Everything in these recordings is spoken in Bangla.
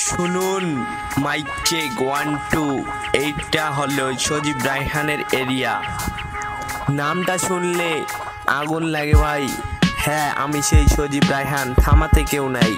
শুনুন, মাইক চেক 1 2। এইটা হলো সজীব রায়হানের এরিয়া। নামটা শুনলে আগুন লাগে ভাই। হ্যাঁ, আমি সেই সজীব রায়হান, থামাতে কেউ নাই।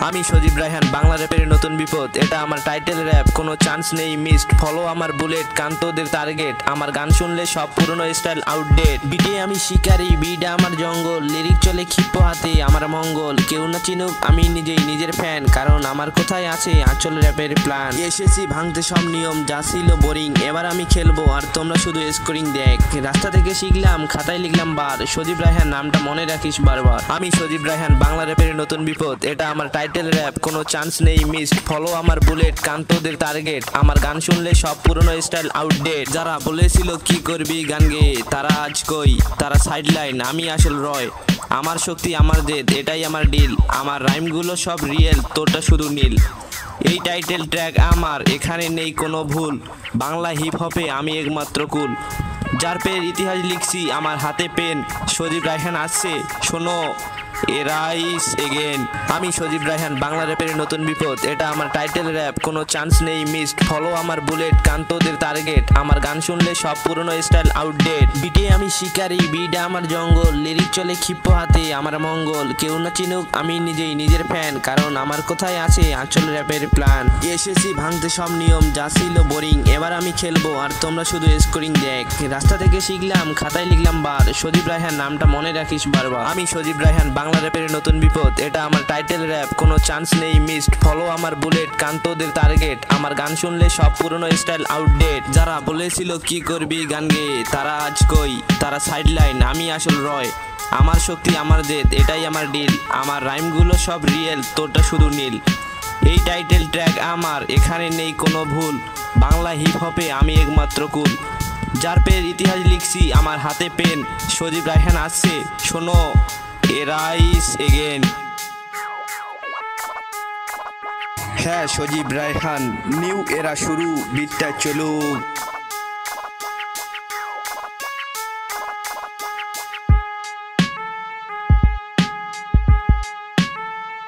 আমি সজীব রায়হান, বাংলা র্যাপের নতুন বিপদ। এটা আমার টাইটেল র্যাপ, কোনো চান্স নেই মিসড। ফলো আমার বুলেট, কান্তদের টার্গেট। আমার গান শুনলে সব পুরনো স্টাইল আউটডেট। বিটে আমি শিকারি, বিটা আমার জঙ্গল। লিরিক চলে ক্ষিপ্ত হাতে, আমার মঙ্গল। কেউ না চিনুক, আমি নিজেই নিজের ফ্যান, কারণ আমার কোথায় আছে আঁচল র্যাপের প্ল্যান। এসেছি ভাঙতে সব নিয়ম, যা ছিল বোরিং। এবার আমি খেলবো, আর তোমরা শুধু স্কোরিং দেখ। রাস্তা থেকে শিখলাম, খাতায় লিখলাম বার। সজীব রায়হান নামটা মনে রাখিস বারবার। আমি সজীব রায়হান, বাংলা র্যাপের নতুন বিপদ। এটা আমার টাইটেল র্যাপ, কোনো চান্স নেই মিসড। ফলো আমার বুলেট, কান্তদের টার্গেট। আমার গান শুনলে সব পুরনো স্টাইল আউটডেট। যারা বলেছিল কি করবি গান গেয়ে, তারা আজ কই, তারা সাইডলাইন, আমি আসল রয়। আমার শক্তি আমার জেদ, এটাই আমার ডিল। আমার রাইমগুলো সব রিয়েল, তোরটা শুধু নীল। এই টাইটেল ট্র্যাক আমার, এখানে নেই কোনো ভুল। বাংলা হিপ হপে আমি একমাত্র কুল। যার পেয়ের ইতিহাস লিখছি, আমার হাতে পেন। সজীব রায়হান আসছে, শোনো, এরাইস এগেন। আমি সজীব রায়হান, বাংলা র্যাপের নতুন বিপদ। এটা আমার টাইটেল র্যাপ, কোনো চান্স নেই মিসড। ফলো আমার বুলেট, কান্তদের টার্গেট। আমার গান শুনলে সব পুরনো স্টাইল আউটডেট। বিটে আমি শিকারি, বিটা আমার জঙ্গল। লিরিক চলে ক্ষিপ্ত হাতে, আমার মঙ্গল। কেউ না চিনুক, আমি নিজেই নিজের ফ্যান, কারণ আমার কোথায় আছে আঁচল র্যাপের প্ল্যান। এসেছি ভাঙতে সব নিয়ম, যা ছিল বোরিং। এবার আমি খেলবো, আর তোমরা শুধু স্কোরিং দেখ। রাস্তা থেকে শিখলাম, খাতায় লিখলাম বার। সজীব রায়হান নামটা মনে রাখিস বারবার। আমি সজীব রায়হান, বাংলা র্যাপের নতুন বিপদ। এটা আমার টাইটেল র্যাপ, কোনো চান্স নেই মিসড। ফলো আমার বুলেট, কান্তদের টার্গেট। আমার গান শুনলে সব পুরনো স্টাইল আউটডেট। যারা বলেছিল কি করবি গান গেয়ে, তারা আজ কই, তারা সাইডলাইন, আমি আসল রয়। আমার শক্তি আমার জেদ, এটাই আমার ডিল। আমার রাইমগুলো সব রিয়েল, তোরটা শুধু নীল। এই টাইটেল ট্র্যাক আমার, এখানে নেই কোনো ভুল। বাংলা হিপ হপে আমি একমাত্র কুল। যার পেয়ের ইতিহাস লিখছি, আমার হাতে পেন। সজীব রায়হান আসছে, শোনো, এরাইস এগেন। হ্যাঁ, সজীব রায়হান, নিউ এরা শুরু, বিটটা চলুক।